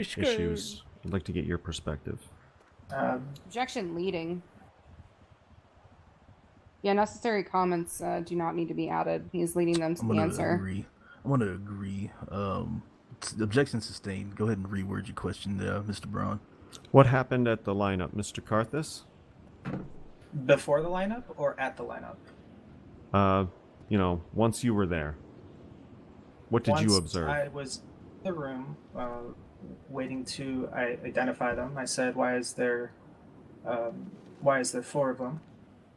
issues. I'd like to get your perspective. Objection leading. Yeah, necessary comments do not need to be added. He's leading them to the answer. I'm going to agree. Objection sustained. Go ahead and reword your question there, Mr. Braun. What happened at the lineup, Mr. Carthus? Before the lineup or at the lineup? Once you were there. What did you observe? I was in the room waiting to identify them. I said, why is there 4 of them?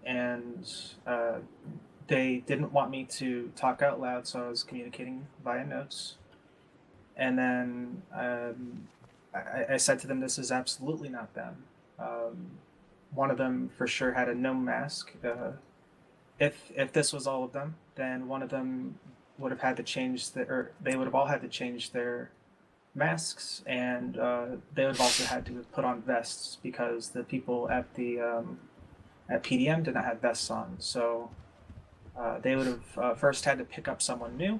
And they didn't want me to talk out loud, so I was communicating via notes. And then I said to them, this is absolutely not them. One of them for sure had a no mask. If this was all of them, then one of them would have had to change they would have all had to change their masks, and they would have also had to put on vests because the people at the at PDM did not have vests on. So they would have first had to pick up someone new,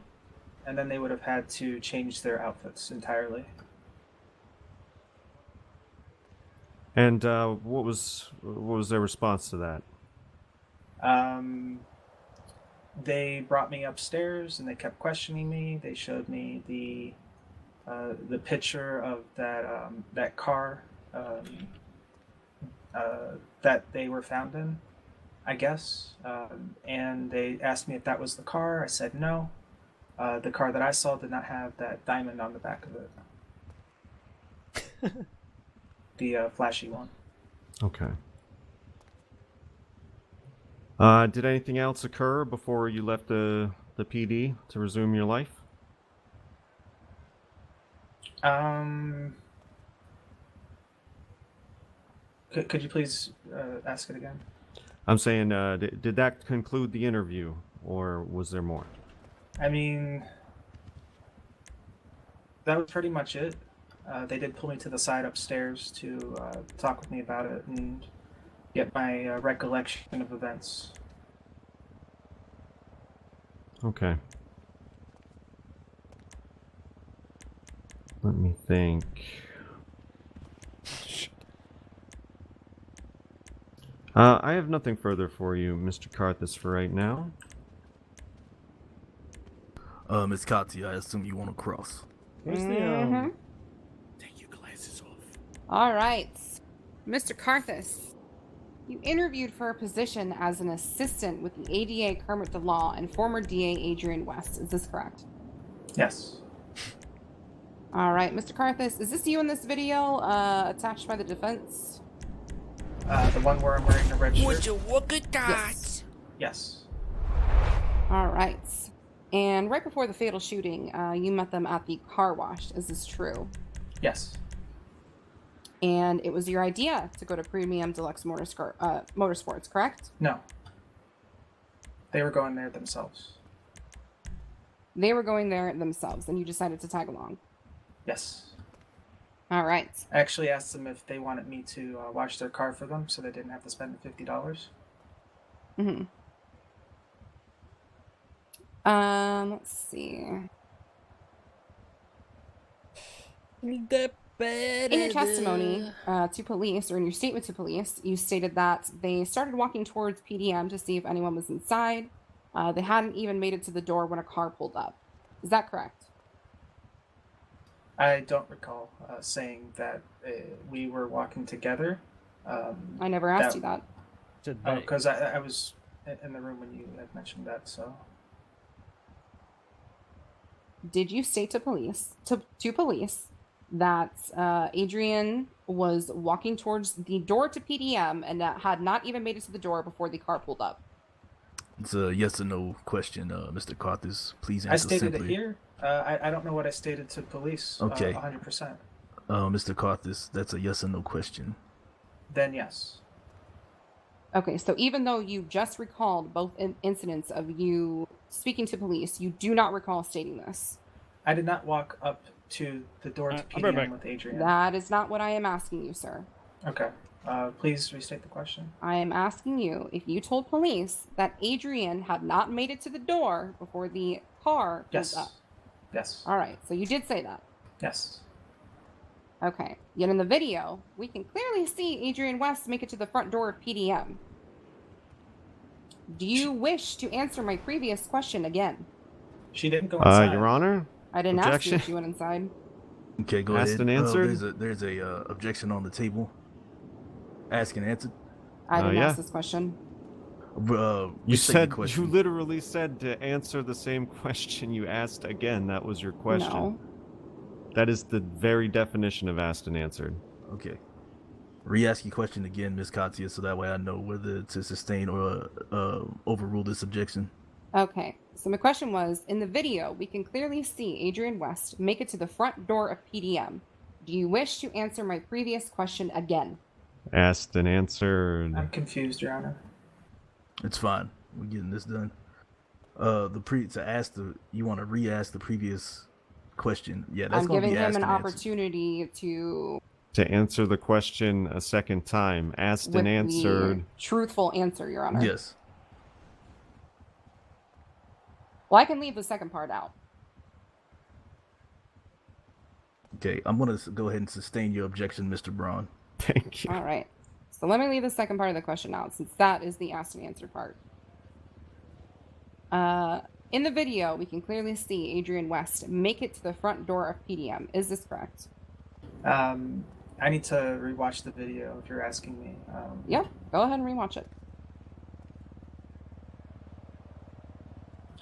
and then they would have had to change their outfits entirely. And what was their response to that? They brought me upstairs and they kept questioning me. They showed me the picture of that car that they were found in, I guess. And they asked me if that was the car. I said no. The car that I saw did not have that diamond on the back of it. The flashy one. Okay. Did anything else occur before you left the PD to resume your life? Could you please ask it again? I'm saying, did that conclude the interview, or was there more? I mean, that was pretty much it. They did pull me to the side upstairs to talk with me about it and get my recollection of events. Okay. Let me think. I have nothing further for you, Mr. Carthus, for right now. Miss Katya, I assume you want to cross. Where's Mm-hmm. Take your glasses off. All right. Mr. Carthus, you interviewed for a position as an assistant with the ADA Kermit the Law and former DA Adrian West. Is this correct? Yes. All right. Mr. Carthus, is this you in this video attached by the defense? The one where I'm wearing a red shirt? Would you look at that? Yes. All right. And right before the fatal shooting, you met them at the car wash. Is this true? Yes. And it was your idea to go to Premium Deluxe Motorsports, correct? No. They were going there themselves. They were going there themselves, and you decided to tag along. Yes. All right. I actually asked them if they wanted me to wash their car for them so they didn't have to spend the $50. Mm-hmm. Let's see. In your testimony to police, or in your statement to police, you stated that they started walking towards PDM to see if anyone was inside. They hadn't even made it to the door when a car pulled up. Is that correct? I don't recall saying that we were walking together. I never asked you that. Because I was in the room when you had mentioned that, so... Did you state to police that Adrian was walking towards the door to PDM and had not even made it to the door before the car pulled up? It's a yes or no question, Mr. Carthus. Please answer I stated simply. it here. I don't know what I stated to police. Okay. 100%. Mr. Carthus, that's a yes or no question. Then yes. Okay, so even though you just recalled both incidents of you speaking to police, you do not recall stating this. I did not walk up to the door to PDM with Adrian. That is not what I am asking you, sir. Okay. Please restate the question. I am asking you if you told police that Adrian had not made it to the door before the car pulled up. Yes. All right, so you did say that. Yes. Okay. Yet in the video, we can clearly see Adrian West make it to the front door of PDM. Do you wish to answer my previous question again? She didn't go inside. Your Honor? I didn't ask you Objection. if she went inside. Okay, go Asked ahead. and answered? There's a objection on the table. Ask and answered. I didn't yeah. ask this question. You restate your said, question. you literally said to answer the same question you asked again. That was your question. No. That is the very definition of asked and answered. Okay. Re-ask your question again, Miss Katia, so that way I know whether to sustain or overrule this objection. Okay. So my question was, in the video, we can clearly see Adrian West make it to the front door of PDM. Do you wish to answer my previous question again? Asked and answered. I'm confused, Your Honor. It's fine. We're getting this done. You want to re-ask the previous question? Yeah, that's I'm going to giving be asked him an and answered. opportunity to To answer the question a second time. Asked with and answered. the truthful answer, Your Honor. Yes. Well, I can leave the second part out. Okay, I'm going to go ahead and sustain your objection, Mr. Braun. Thank you. All right. So let me leave the second part of the question out, since that is the asked and answered part. In the video, we can clearly see Adrian West make it to the front door of PDM. Is this correct? I need to rewatch the video if you're asking me. Yeah, go ahead and rewatch it.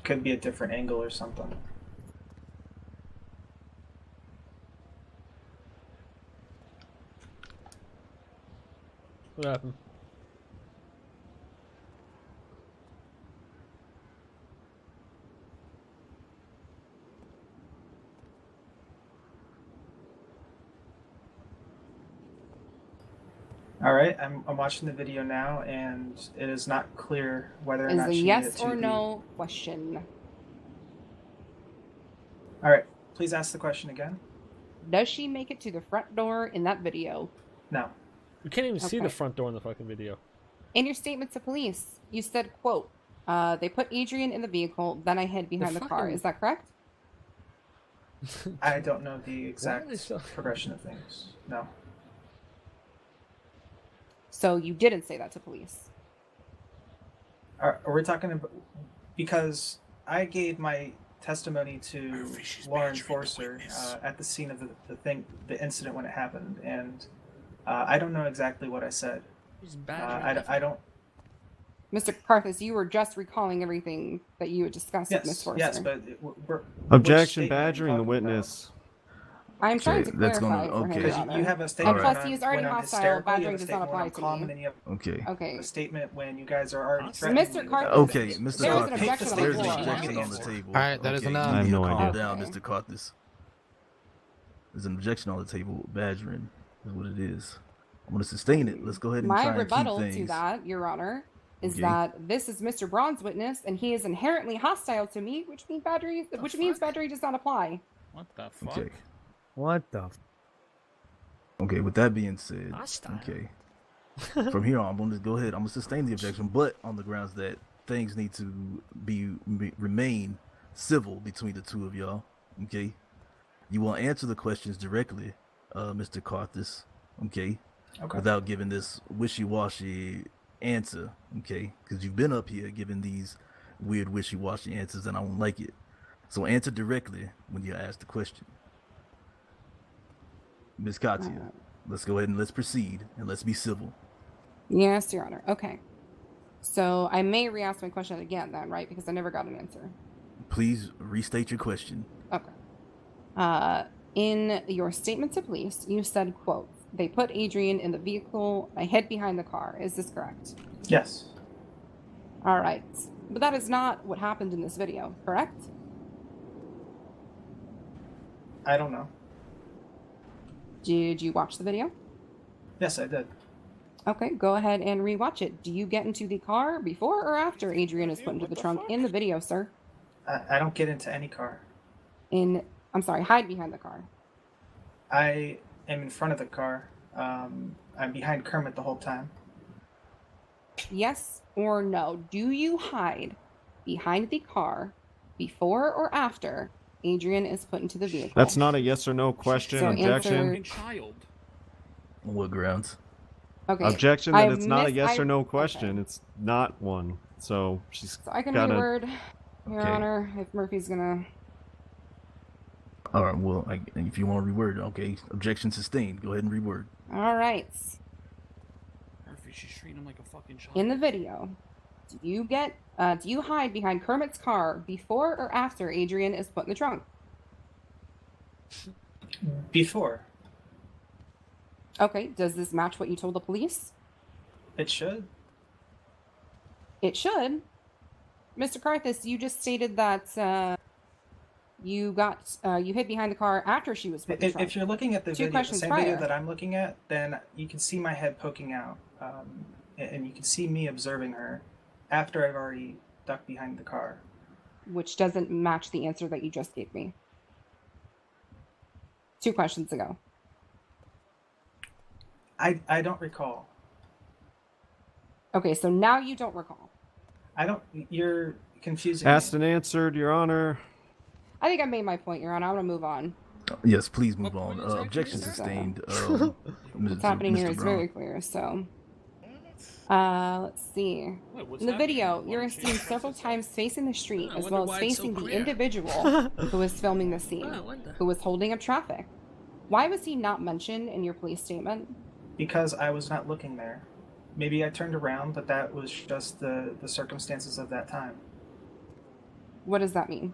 Could be a different angle or something. What happened? All right, I'm watching the video now, and it is not clear whether or Is not a she made it yes to or the- no question. All right, please ask the question again. Does she make it to the front door in that video? No. We can't even see the Okay. front door in the fucking video. In your statement to police, you said, quote, they put Adrian in the vehicle, then I hid behind the car. fucking- Is that correct? I don't know the Why are exact they so- progression of things. No. So you didn't say that to police. Are we talking about, because I gave my testimony to Murphy's Lauren badgering the Forcer witness. at the scene of the incident when it happened, and I don't know exactly what I said. He's I don't. Mr. Carthus, you were just recalling everything that you had discussed with Miss Yes, Forcer. yes, but Objection, which statement are you badgering the talking witness. I'm trying Okay, to that's clarify gonna- for him, okay. Your Because Honor. you have a statement. Alright. Plus, he is already when I'm hostile. hysterical, you Badgering have a does not statement when apply I'm to calm, me. and then you have Okay. Okay. a statement when you guys are already So threatening Mr. me with Carter- evidence. Okay, Mr. There was an Carthus, objection on the there's an floor. objection on the table. Alright, that is Okay, enough. You I have need to no calm idea. down, Okay. Mr. Carthus. There's an objection on the table. Badgering is what it is. I'm going to sustain it. Let's go ahead and My try and rebuttal keep things. to that, Your Honor, is Okay. that this is Mr. Braun's witness, and he is inherently hostile to me, which means battery does not apply. What the fuck? Okay. What the? Okay, with that being said, Hostile. okay. From here on, I'm going to go ahead. I'm going to sustain the objection, but on the grounds that things need to remain civil between the two of y'all. Okay. You will answer the questions directly, Mr. Carthus. Okay. Okay. Without giving this wishy-washy answer. Okay. Because you've been up here giving these weird wishy-washy answers, and I don't like it. So answer directly when you ask the question. Ms. Katia, let's go ahead and let's proceed, and let's be civil. Yes, Your Honor. Okay. So I may re-ask my question again then, right? Because I never got an answer. Please restate your question. Okay. In your statement to police, you said, quote, they put Adrian in the vehicle, I hid behind the car. Is this correct? Yes. All right. But that is not what happened in this video, correct? I don't know. Did you watch the video? Yes, I did. Okay, go ahead and rewatch it. Do you get into the car before or after Adrian is put into the trunk in the video, sir? I don't get into any car. Hide behind the car. I am in front of the car. I'm behind Kermit the whole time. Yes or no? Do you hide behind the car before or after Adrian is put into the vehicle. That's not a yes or no question. So Objection. answer- Fucking child. On what grounds? Okay. Objection I that it's not a yes or no okay. question. It's not one. So she's So I can gotta... reword, Your Okay. Honor, if Murphy's gonna... All right. Well, if you want to reword, okay. Objection sustained. Go ahead and reword. All right. Murphy, she's treating him like a fucking child. In the video, do you hide behind Kermit's car before or after Adrian is put in the trunk? Before. Okay, does this match what you told the police? It should. It should. Mr. Carthus, you just stated that you hid behind the car after she was put in the trunk. If you're looking at the Two video, the questions same prior. video that I'm looking at, then you can see my head poking out, and you can see me observing her after I've already ducked behind the car. Which doesn't match the answer that you just gave me 2 questions ago. I don't recall. Okay, so now you don't recall. I don't. You're confusing Asked me. and answered, Your Honor. I think I made my point, Your Honor. I want to move on. Yes, please move What on. point exactly Objection is that? sustained. What's happening here Mr. is Brown. very clear. So, let's see. Wait, what's In the happening? video, Why you're don't you seen just several say times facing the street, I as wonder well as why it's so facing the clear. individual who was filming the scene, I wonder. who was holding up traffic. Why was he not mentioned in your police statement? Because I was not looking there. Maybe I turned around, but that was just the circumstances of that time. What does that mean?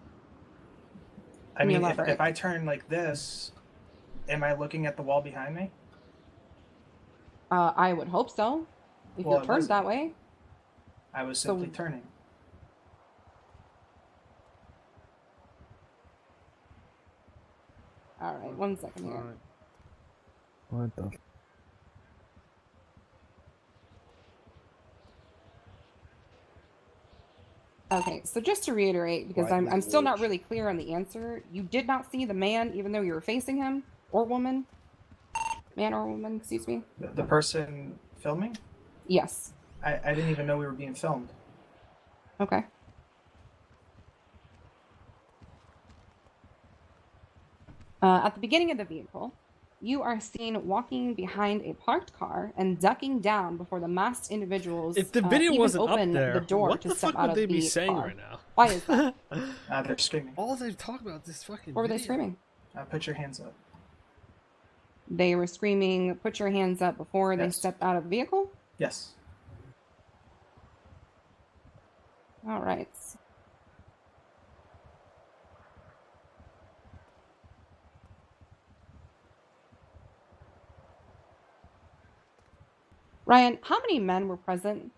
I Can you mean, if elaborate? I turn like this, am I looking at the wall behind me? I would hope so. If Well, you're it turned wasn't. that way. I was So- simply turning. All right, 1 second here. What the... Okay, so just to reiterate, because Right, I'm still not watch. really clear on the answer, you did not see the man, even though you were facing him, or woman? Man or woman, excuse me? The person filming? Yes. I didn't even know we were being filmed. Okay. At the beginning of the vehicle, you are seen walking behind a parked car and ducking down before the masked individuals If the video even wasn't up open there, the door what to the step fuck out would of they the be saying car. right now? Why is that? They're screaming. All they talk about this fucking. What were they video. screaming? Put your hands up. They were screaming, "Put your hands up!" before they Yes. stepped out of the vehicle. Yes. All right. Ryan, how many men were present?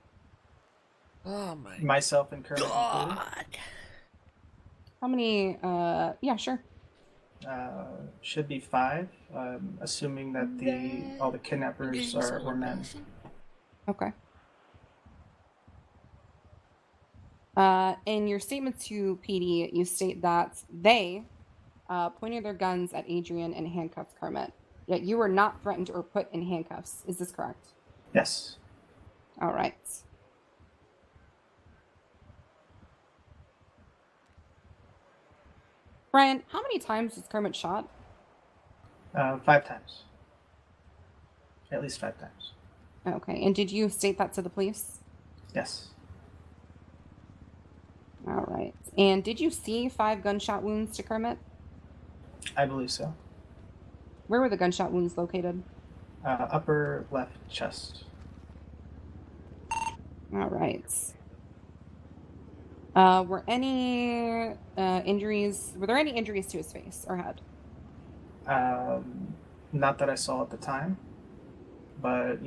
Oh my Myself and Kermit included. god. How many? Yeah, sure. Should be 5, assuming that all the kidnappers were men. Okay. In your statement to PD, you state that they pointed their guns at Adrian and handcuffed Kermit. Yet you were not threatened or put in handcuffs. Is this correct? Yes. All right. Brian, how many times was Kermit shot? 5 times. At least 5 times. Okay. And did you state that to the police? Yes. All right. And did you see 5 gunshot wounds to Kermit? I believe so. Where were the gunshot wounds located? Upper left chest. All right. Were any injuries? Were there any injuries to his face or head? Not that I saw at the time, but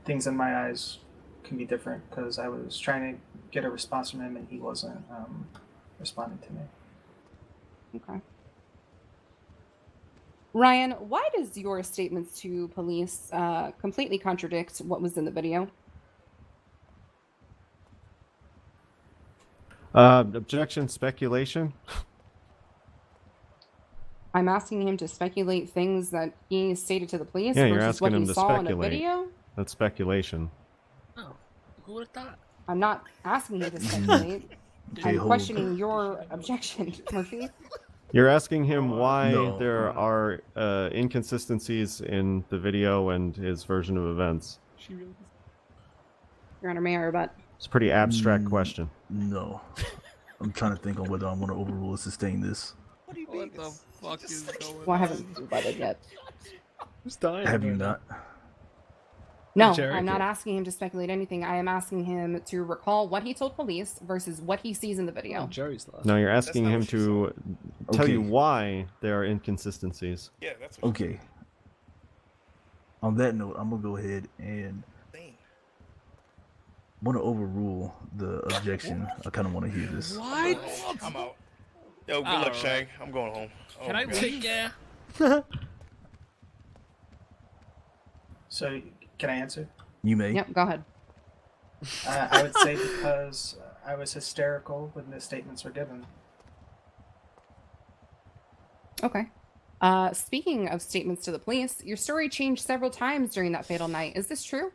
things in my eyes can be different because I was trying to get a response from him and he wasn't responding to me. Okay. Ryan, why does your statements to police completely contradict what was in the video? Objection, speculation. I'm asking him to speculate things that he stated to the police Yeah, you're versus what asking he him to saw in a speculate. video. That's speculation. Oh, who would have thought? I'm not asking him to speculate. Okay, I'm hold. questioning your objection, Murphy. You're asking him why No, there are inconsistencies in the video and his version of events. She really. Your Honor, may I rebut? It's a pretty abstract Mm, question. No. I'm trying to think on whether I want to overrule or sustain this. What do you What the fuck is going Well, I on? haven't rebutted yet. Who's dying? Have you right now? not? No, Jerry? I'm not asking him to speculate anything. I am asking him to recall what he told police versus what he sees in the Oh, video. Jerry's last. No, you're asking not him what she to tell you Okay. why there are inconsistencies. Yeah, that's what Okay. On that note, I'm gonna go ahead and she's saying. want to overrule the objection. I kind of want to hear this. What? I'm out. Yo, good All luck, right. Chang. I'm going home. Oh Can my I God. leave? Yeah. So, can I answer? You may. Yep, go ahead. I would say because I was hysterical when the statements were given. Okay. Speaking of statements to the police, your story changed several times during that fatal night. Is this true?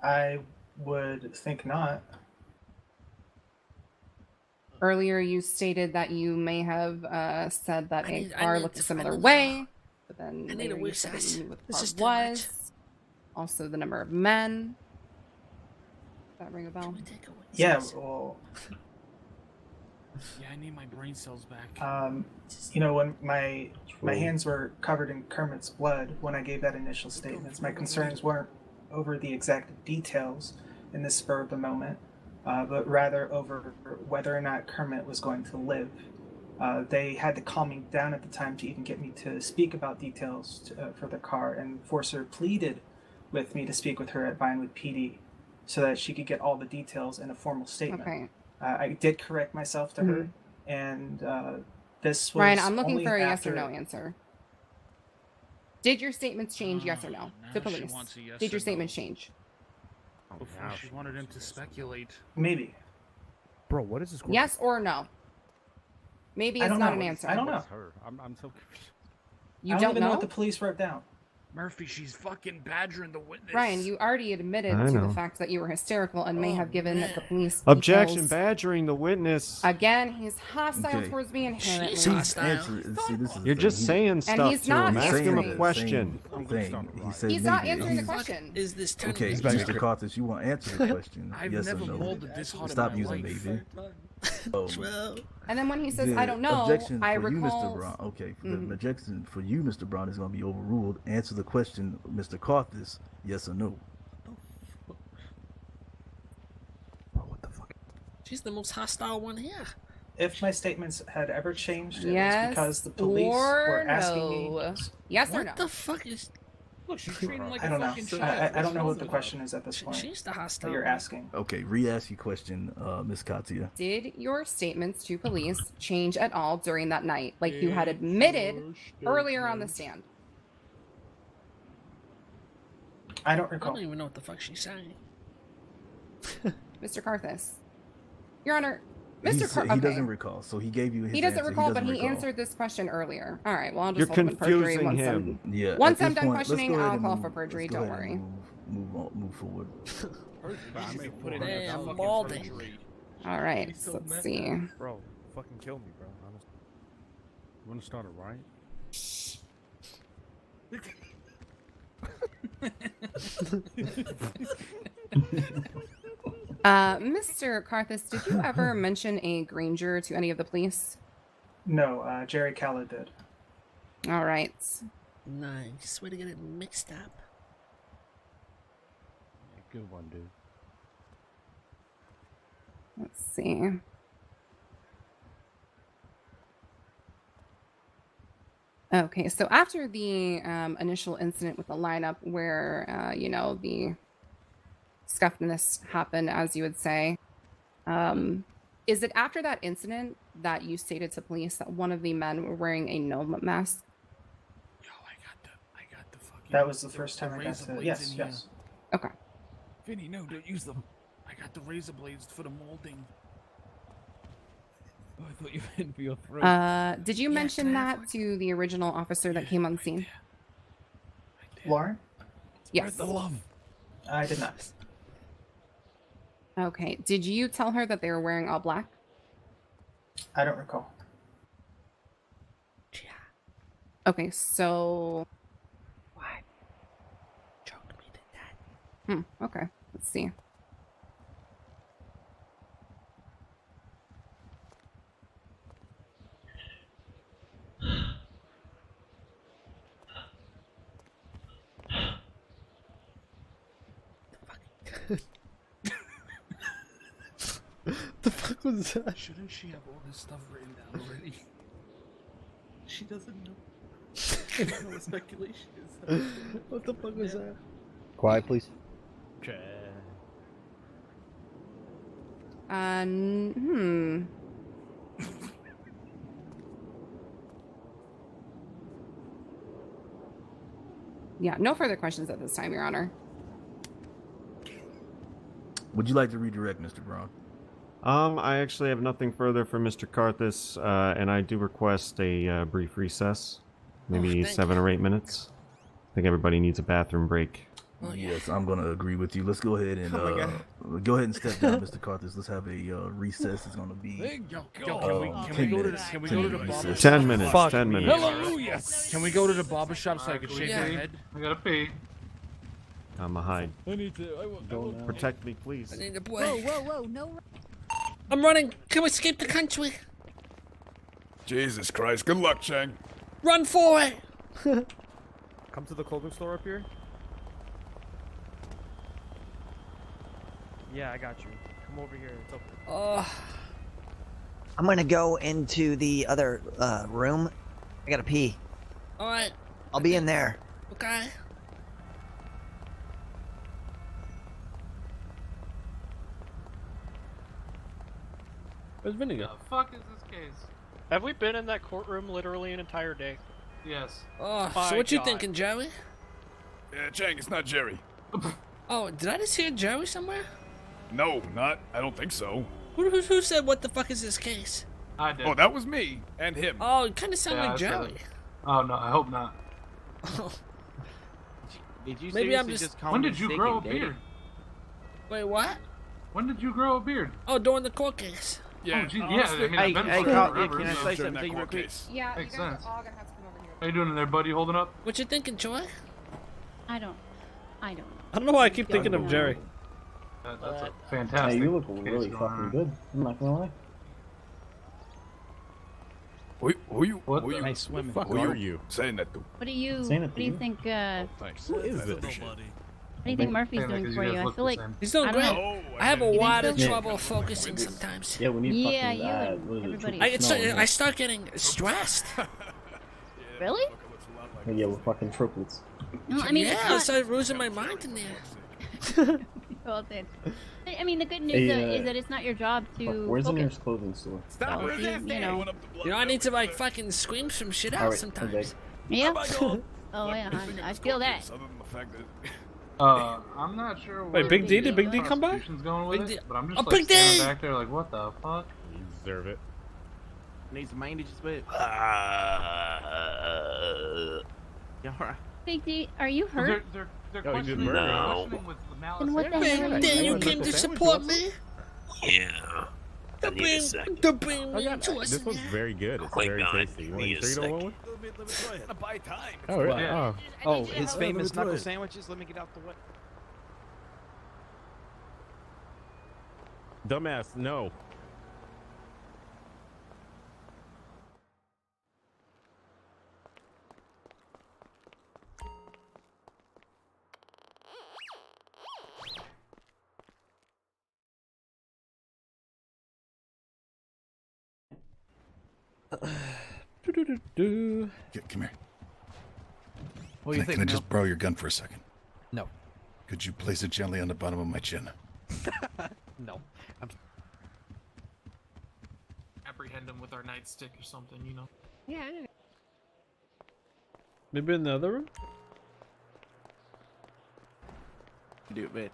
I would think not. Earlier, you stated that you may have said that I need car looked to a find similar the way, law. but then I need later a you weak said that sauce. you knew what the This car is too much. was. Also, the number of men. Does that ring a bell? Can we take a weak Yeah, sauce? well, Yeah, I need my brain cells back. when my hands were covered in Kermit's blood when I gave that initial statements, my concerns weren't over the exact details in the spur of the moment, but rather over whether or not Kermit was going to live. They had to calm me down at the time to even get me to speak about details for the car, and Forcer pleaded with me to speak with her at Vinewood PD so that she could get all the details in a formal statement. Okay. I did correct myself to her, and this was Ryan, I'm looking only for a after... yes or no answer. Did your statements change, yes or no, now to she police? wants a yes Did or your no. statements change? Before she wanted him to speculate. Maybe. Bro, what is this? Yes or no? Maybe I it's don't not know. an answer. I don't know. What's her? I'm so confused. You I don't even know know? what the police wrote down. Murphy, she's fucking badgering the witness. Ryan, you already admitted I to know. the fact that you were hysterical and may have given the police Objection, details. badgering the witness. Again, he's hostile Okay. towards me inherently. She's He's hostile. answering. See, this is the You're thing. just He- saying stuff he's to not him. Ask him answering a the question. I'm gonna start a Thing. He riot. said He's not maybe. answering the He's- question. Is this turning Okay, into Mr. Carthus, you want to answer the question? I've yes never or no? molded this hard Stop in my using life. maybe. Oh, well? And then when he says, the I don't know, objection I for you, recall... Mr. Brown. Okay, Mhm. the objection for you, Mr. Brown, is going to be overruled. Answer the question, Mr. Carthus. Yes or no? Bro, what the fuck? She's the most hostile one here. If my statements had ever changed, it Yes was because the police or were asking no? me... Yes or What no? the fuck is? Look, she's treating him like I a don't know. fucking child. I don't know what What's the wrong question is at this point She's the that hostile. you're one. asking. Okay, re-ask your question, Miss Katia. Did your statements to police change at all during that night, like you had admitted earlier on the stand? I don't I recall. don't even know what the fuck she's saying. Mr. Carthus. Your Honor, He Mr. said Car- he okay. doesn't recall, so he gave you his He doesn't answer. recall, but doesn't he recall. answered this question earlier. All right, well, I'll You're just hold him in perjury confusing once him. Yeah. Once at I'm this done point, let's questioning, go ahead I'll and call move- for perjury, let's go don't ahead worry. and move forward. You should put it in Damn, fucking Baldy. perjury. All right, He's so let's mad. see. Bro, fucking kill me, bro. Honestly. You wanna start a riot? Mr. Carthus, did you ever mention a Granger to any of the police? No, Jerry Calla did. All right. Nice way to get it mixed up. Yeah, good one, dude. Let's see. Okay, so after the initial incident with the lineup where, the scuffedness happened, as you would say, is it after that incident that you stated to police that one of the men were wearing a gnome mask? Yo, I got the fucking. That was the first time I got razor to... blades Yes, in yes. Okay. Here. Vinny, no, don't use them. I got the razor blades for the molding. Oh, I thought you meant for your throat. Did you Yeah, mention can I have that one? to the original officer that came on scene? Lauren? Yes. Where's the love? I did not. Okay. Did you tell her that they were wearing all black? I don't recall. Okay, so What? Choke me to death. okay. Let's see. The fuck was that? Shouldn't she have all this stuff written down already? She doesn't know. I don't know what speculation is. What the fuck was that? Quiet, please. Yeah, no further questions at this time, Your Honor. Would you like to redirect, Mr. Braun? I actually have nothing further for Mr. Karthus, and I do request a brief recess. Maybe thank 7 you. or 8 minutes. I think everybody needs a bathroom break. Oh, yeah. Yes, I'm gonna agree with you. Let's go ahead and Oh my God. go ahead and step down, Mr. Karthus. Let's have a recess. It's gonna be Yo, can we 10 go to minutes. the- Can we 10 go to the minute barber recess. 10 minutes. Fuck 10 me. minutes. Hallelujah. Can we go to the barber shop so I can shave Yeah. my head? I gotta pee. I'm a hide. I need to. I will now. Protect me, please. I need a Whoa, boy. whoa, whoa, no. I'm running. Can we escape the country? Jesus Christ. Good luck, Chang. Run for it. Come to the clothing store up here. Yeah, I got you. Come over here. It's open. Oh, I'm gonna go into the other room. I gotta pee. all right. I'll be in there. Okay. Where's Vinegar? The fuck is this case? Have we been in that courtroom literally an entire day? Yes. Oh, My so what you God. thinking, Joey? Yeah, Chang, it's not Jerry. Oh, did I just hear Joey somewhere? No, not. I don't think so. Who said what the fuck is this case? I did. Oh, that was me and him. Oh, it kind of sounded Yeah, like I said Joey. it. Oh no, I hope not. Did you Maybe I'm seriously just. call When me did you sick grow a and dating? beard? Wait, what? When did you grow a beard? Oh, during the court case. Yeah, Oh, gee, yeah, honestly, I mean, I've been Hey, for Carl, forever, can I so- say during that something real court quick? case. Yeah, Makes you guys sense. are all gonna have to come over here. How you doing in there, buddy? Holding up? What you thinking, Joy? I don't know. I don't know why I keep thinking of Jerry. That's a fantastic. Hey, you look case really going fucking on. good. I'm not gonna lie. Who you? What Who the- you? Nice swimming. Who are you saying that to? What do you Saying it what to do you you. think Thanks. Who is this? what do you think Murphy's Saying that doing 'cause for guys you? I look feel the like same. He's doing I don't great. know. I have a think lot of so? trouble focusing sometimes. Yeah, we need Yeah, fucking, you and what is it, everybody. triple snow in I here. start getting stressed. Really? Yeah, we're fucking triplets. No, I mean yeah, I it's not. started losing my mind in there. Well, then. I mean, the good news Hey, is that it's not your job to Where's the focus. nearest clothing store? So if you know. You know, I need to like fucking scream some shit out Alright, sometimes. okay. Yeah. Oh yeah, I feel that. Other than the fact that I'm not sure. Wait, where Big D? the Did Big D come back? prosecution's going with Big D- it, but I'm just Oh, like Big D! standing back there like, what the fuck? You deserve it. Need some bandages, but yeah, alright. Big D, are you They're, hurt? they're, they're Oh, you did questioning, murder. they're No. questioning with the malice. Then what the Big hell? D, you Yeah, came to sandwich, support what's me. Yeah. To bring me to us. This one's very good. It's My very God, tasty. You want give to me a sure you don't want let me try it. Buy time. one? Oh, really? Yeah. Oh, his Let me famous try knuckle it. sandwiches. Let me get out the way. Dumbass, no. Do-do-do-do. Come here. What do you think? Can I just borrow your gun for a second? No. Could you place it gently on the bottom of my chin? No. Apprehend him with our nightstick or something, you know. Yeah. Maybe in the other room? Do it, man.